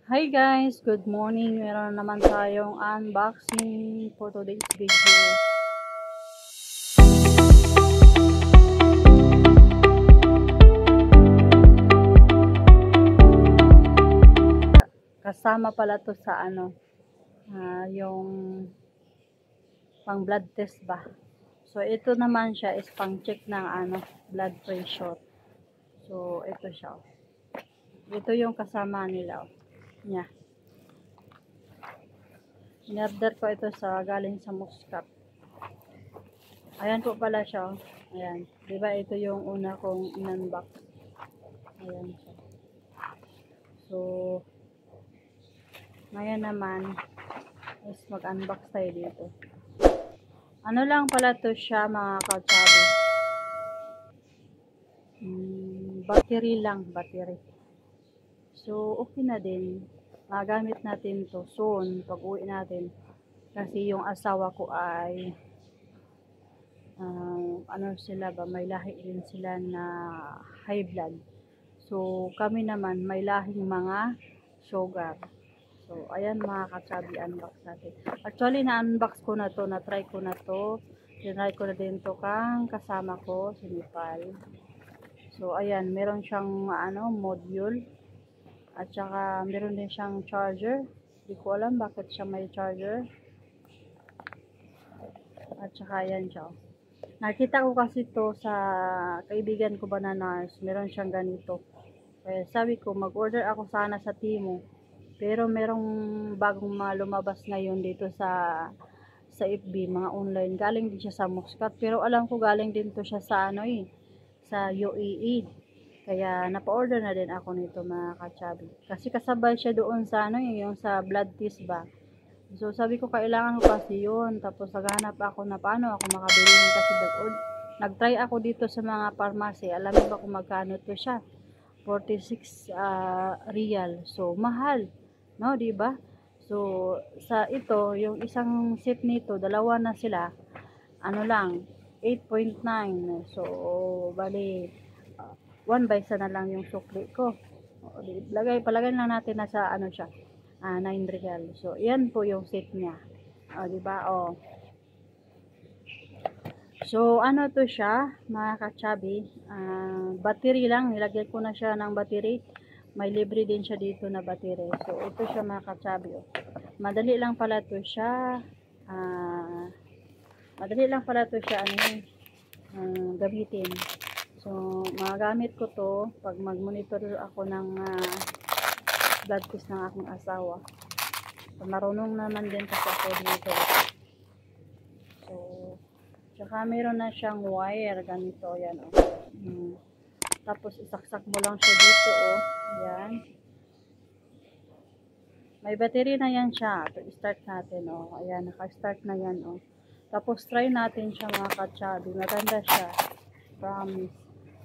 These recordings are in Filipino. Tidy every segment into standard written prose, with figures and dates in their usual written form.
Hi guys, good morning. Meron naman tayong unboxing for today's video. Kasama pala to sa yung pang blood test ba. So ito naman siya is pang check ng blood pressure. So ito siya. Ito yung kasama nila. Yeah. In-order ko ito galing sa Muscat. Ayan po pala siya. Ayan. Diba ito yung una kong in-unbox. Ayan siya. So, ngayon naman is mag-unbox tayo dito. Ano lang pala to siya mga kautsabi. Battery lang, battery. So, okay na din. Magamit natin to soon pag uwi natin. Kasi yung asawa ko ay sila ba, may lahi din sila na high blood. So, kami naman may lahing mga sugar. So, ayan mga kasabi, unbox natin. Actually, na-unbox ko na to, na-try ko na to. Tinry ko na din to kang kasama ko, si Nepal. So, ayan, meron siyang module. At saka, meron din siyang charger. Hindi ko alam bakit siya may charger. At saka, ayan siya. Nakita ko kasi to sa kaibigan ko ba na nurse. Meron siyang ganito. Kaya sabi ko, mag-order ako sana sa Temu. Pero merong bagong lumabas ngayon dito sa FB, mga online. Galing din siya sa Muscat. Pero alam ko galing din to siya sa sa UAE. Kaya napa-order na din ako nito mga kachabi. Kasi kasabay siya doon sa yung sa blood test ba. So sabi ko kailangan ko kasi yun. Tapos naghanap ako na paano ako makabili kasi nag-try ako dito sa mga pharmacy. Alam mo ba kung magkano to siya? 46 real. So mahal, no, 'di ba? So sa ito, yung isang set nito, dalawa na sila. Ano lang, 8.9. So bali 1 by isa na lang yung sukli ko. Palagay lang natin na sa siya, 9 real. So yan po yung set niya. 'Di ba? So, ano to siya, mga kachabi, battery lang, nilagyan ko na siya ng battery. May libre din siya dito na battery. So, ito siya mga kachabi. Madali lang pala to siya, gamitin. So, magagamit ko to pag mag-monitor ako ng blood test ng aking asawa. So, marunong naman din kasi ako dito. So, tsaka meron na siyang wire, ganito, yan Tapos isaksak mo lang siya dito, yan. May battery na yan siya. So, start natin, ayan, naka-start na yan, Tapos try natin siya mga kachabi. Maganda siya. Promise.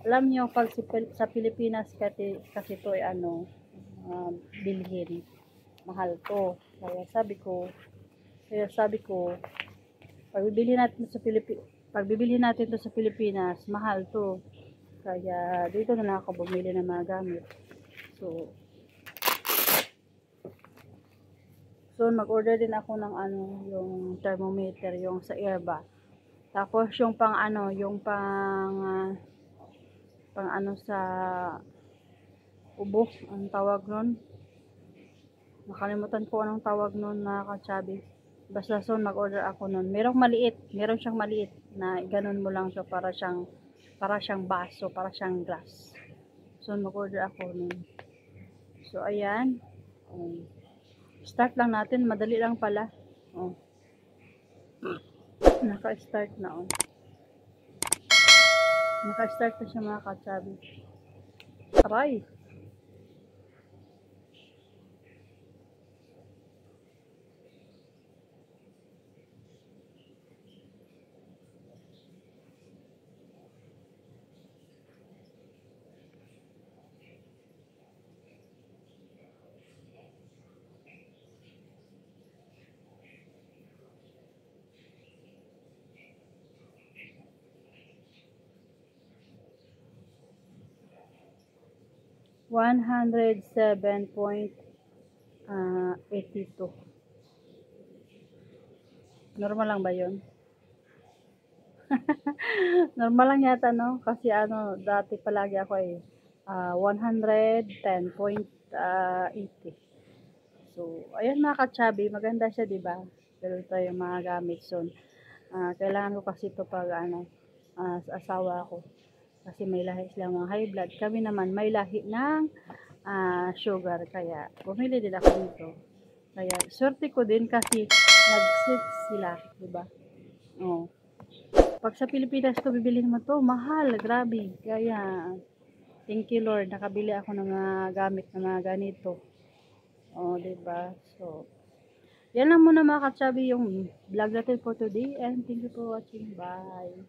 Alam niyo, pag sa Pilipinas kasi to ay bilhin. Mahal to. Kaya sabi ko, pag bibili natin to sa Pilipinas, mahal to. Kaya dito na lang ako bumili ng mga gamit. So mag-order din ako ng yung thermometer, yung sa Airba. Tapos yung pang sa ubo, ang tawag nun. Nakalimutan ko anong tawag nun mga kachabi. Basta so mag-order ako nun. Meron siyang maliit na ganun mo lang siya para siyang baso, para siyang glass. So mag-order ako nun. So ayan. Start lang natin, madali lang pala. Naka-start na Naka-start na siya mga kachabi. Aray! 107.8. 82. Normal lang ba yun? Normal lang yata, no? Kasi dati palagi ako 110.80. So, ayun mga ka-chubby, maganda siya, di ba? Pero ito yung mga gamit. So, kailangan ko kasi ito pag sa asawa ko. Kasi may lahi silang mga high blood. Kami naman may lahi ng sugar. Kaya, bumili din ako nito. Kaya, swerte ko din kasi nag-sit sila, di ba? Oh. Pag sa Pilipinas ko bibilhin mo to, mahal, grabe. Kaya, thank you Lord, nakabili ako ng mga gamit na mga ganito. Oh, 'di ba? So, yan lang muna mga ka-chubby yung vlog natin for today and thank you for watching. Bye.